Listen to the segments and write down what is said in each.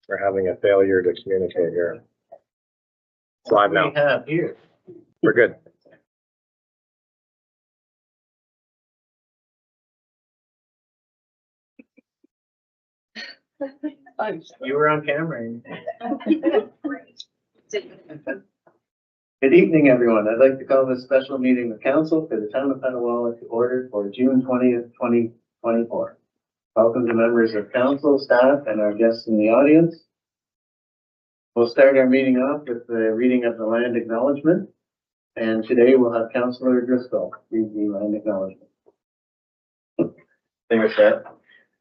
We're having a failure to communicate here. It's live now. We have here. We're good. You were on camera. Good evening, everyone. I'd like to call this special meeting of council for the town of Petawawa to order for June 20th, 2024. Welcome to members of council, staff, and our guests in the audience. We'll start our meeting off with the reading of the land acknowledgement. And today we'll have Councillor Driscoll read the land acknowledgement. Thank you, Chair.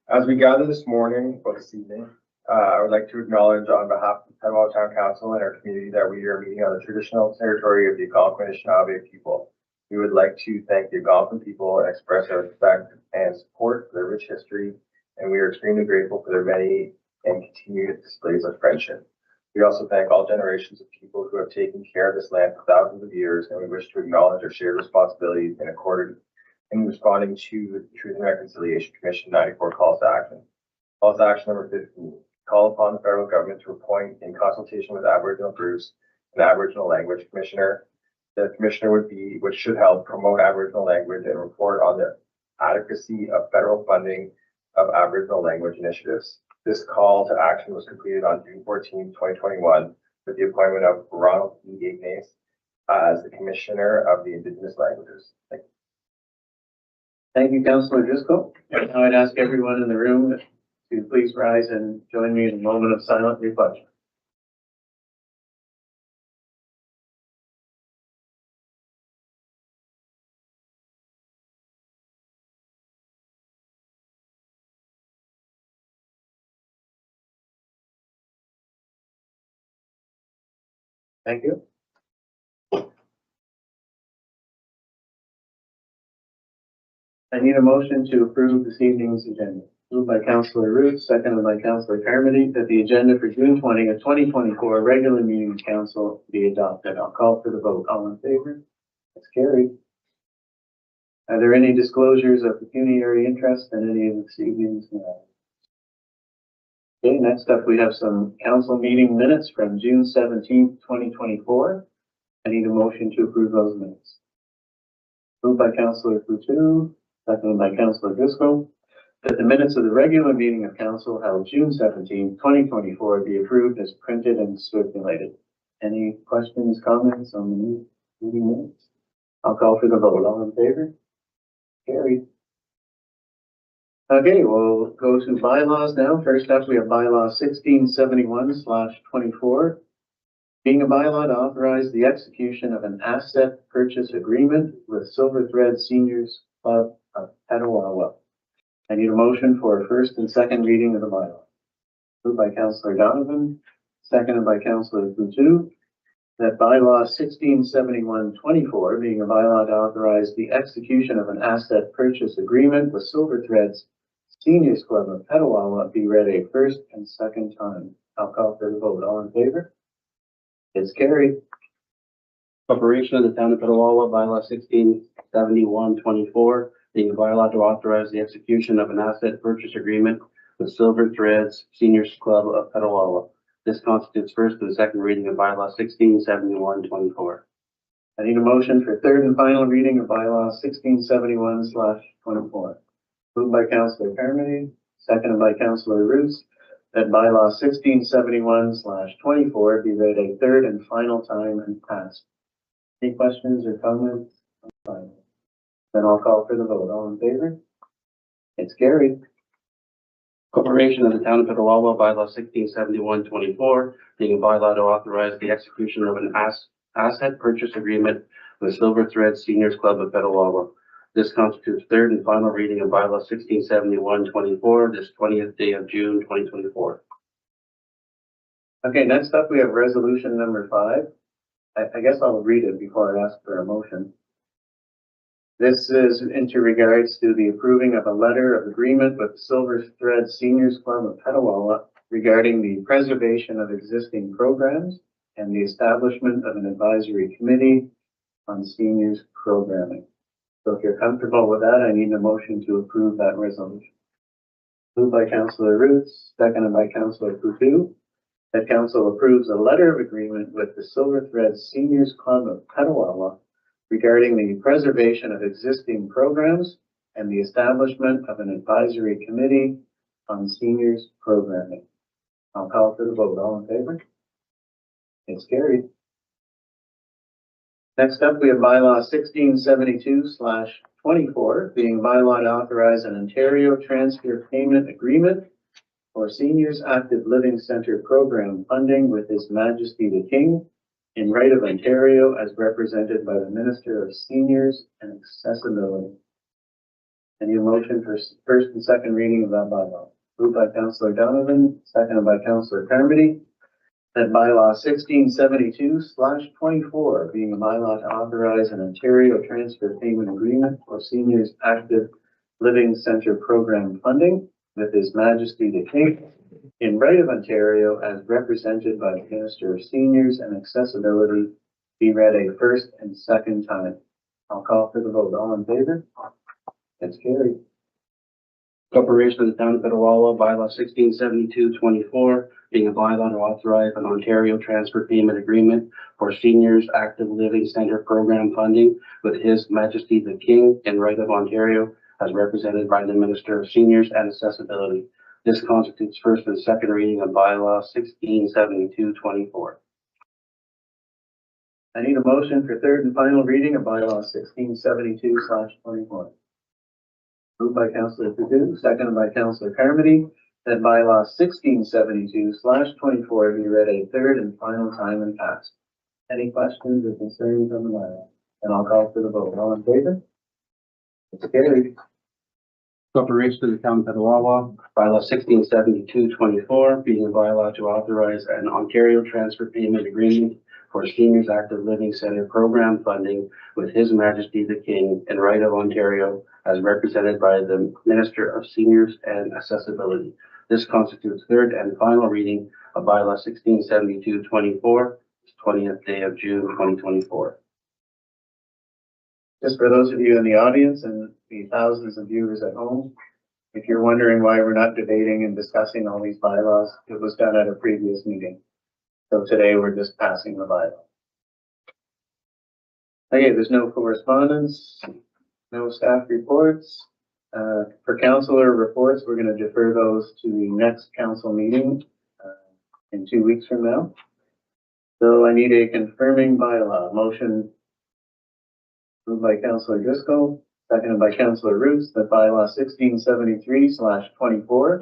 As we gather this morning or this evening, I would like to acknowledge on behalf of the Petawawa Town Council and our community that we are meeting on the traditional territory of the Algonquin Anishinaabe people. We would like to thank the Algonquin people and express our respect and support for their rich history, and we are extremely grateful for their many and continued displays of friendship. We also thank all generations of people who have taken care of this land for thousands of years, and we wish to acknowledge our shared responsibilities in responding to the Truth and Reconciliation Commission 94 calls to action. Calls to action number 15. Call upon the federal government to appoint, in consultation with Aboriginal groups, an Aboriginal language commissioner. The commissioner which should help promote Aboriginal language and report on the adequacy of federal funding of Aboriginal language initiatives. This call to action was completed on June 14, 2021, with the appointment of Ronald E. Ignace as the Commissioner of the Indigenous Languages. Thank you. Thank you, Councillor Driscoll. Now I'd ask everyone in the room to please rise and join me in a moment of silent reflection. Thank you. I need a motion to approve this evening's agenda. Moved by Councillor Root, seconded by Councillor Carmody, that the agenda for June 20th, 2024 regular meeting of council be adopted. I'll call for the vote. All in favor? That's carried. Are there any disclosures of pecuniary interest in any of this evening's matters? Okay, next up we have some council meeting minutes from June 17th, 2024. I need a motion to approve those minutes. Moved by Councillor Coutu, seconded by Councillor Driscoll, that the minutes of the regular meeting of council held June 17, 2024 be approved as printed and circulated. Any questions, comments on the meeting minutes? I'll call for the vote. All in favor? Carried. Okay, we'll go to bylaws now. First up, we have bylaw 1671/24. Being a bylaw to authorize the execution of an asset purchase agreement with Silver Thread Seniors Club of Petawawa. I need a motion for a first and second reading of the bylaw. Moved by Councillor Donovan, seconded by Councillor Coutu, that bylaw 1671/24, being a bylaw to authorize the execution of an asset purchase agreement with Silver Threads Seniors Club of Petawawa, be read a first and second time. I'll call for the vote. All in favor? It's carried. Corporation of the Town of Petawawa, bylaw 1671/24, being a bylaw to authorize the execution of an asset purchase agreement with Silver Threads Seniors Club of Petawawa. This constitutes first and second reading of bylaw 1671/24. I need a motion for third and final reading of bylaw 1671/24. Moved by Councillor Carmody, seconded by Councillor Roos, that bylaw 1671/24 be read a third and final time and passed. Any questions or comments? Then I'll call for the vote. All in favor? It's carried. Corporation of the Town of Petawawa, bylaw 1671/24, being a bylaw to authorize the execution of an asset purchase agreement with Silver Thread Seniors Club of Petawawa. This constitutes third and final reading of bylaw 1671/24, this 20th day of June, 2024. Okay, next up we have resolution number 5. I guess I'll read it before I ask for a motion. This is into regards to the approving of a letter of agreement with the Silver Thread Seniors Club of Petawawa regarding the preservation of existing programs and the establishment of an advisory committee on seniors programming. So if you're comfortable with that, I need a motion to approve that resolution. Moved by Councillor Roots, seconded by Councillor Coutu, That council approves a letter of agreement with the Silver Thread Seniors Club of Petawawa regarding the preservation of existing programs and the establishment of an advisory committee on seniors programming. I'll call for the vote. All in favor? It's carried. Next up, we have bylaw 1672/24, being bylaw to authorize an Ontario transfer payment agreement for Seniors Active Living Centre program funding with His Majesty the King in right of Ontario as represented by the Minister of Seniors and Accessibility. I need a motion for first and second reading of that bylaw. Moved by Councillor Donovan, seconded by Councillor Carmody. That bylaw 1672/24, being a bylaw to authorize an Ontario transfer payment agreement for Seniors Active Living Centre program funding with His Majesty the King in right of Ontario as represented by the Minister of Seniors and Accessibility, be read a first and second time. I'll call for the vote. All in favor? It's carried. Corporation of the Town of Petawawa, bylaw 1672/24, being a bylaw to authorize an Ontario transfer payment agreement for Seniors Active Living Centre program funding with His Majesty the King in right of Ontario as represented by the Minister of Seniors and Accessibility. This constitutes first and second reading of bylaw 1672/24. I need a motion for third and final reading of bylaw 1672/24. Moved by Councillor Perdue, seconded by Councillor Carmody, that bylaw 1672/24 be read a third and final time and passed. Any questions or concerns on the bylaw? And I'll call for the vote. All in favor? It's carried. Corporation of the Town of Petawawa, bylaw 1672/24, being a bylaw to authorize an Ontario transfer payment agreement for Seniors Active Living Centre program funding with His Majesty the King in right of Ontario as represented by the Minister of Seniors and Accessibility. This constitutes third and final reading of bylaw 1672/24, 20th day of June 2024. Just for those of you in the audience and the thousands of viewers at home, if you're wondering why we're not debating and discussing all these bylaws, it was done at a previous meeting. So today we're just passing the bylaw. Okay, there's no correspondence, no staff reports. For councillor reports, we're going to defer those to the next council meeting in 2 weeks from now. So I need a confirming bylaw motion. Moved by Councillor Driscoll, seconded by Councillor Roots, that bylaw 1673/24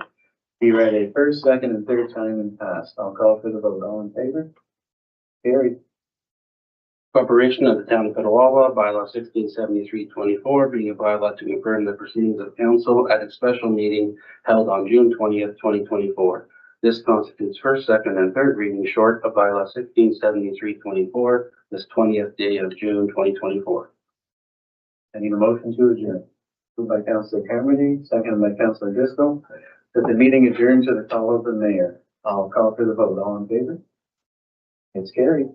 be read a first, second, and third time and passed. I'll call for the vote. All in favor? Carried. Corporation of the Town of Petawawa, bylaw 1673/24, being a bylaw to confirm the proceedings of council at its special meeting held on June 20th, 2024. This constitutes first, second, and third reading short of bylaw 1673/24, this 20th day of June 2024. I need a motion to adjourn. Moved by Councillor Carmody, seconded by Councillor Driscoll, that the meeting adjourn to the call of the mayor. I'll call for the vote. All in favor? It's carried.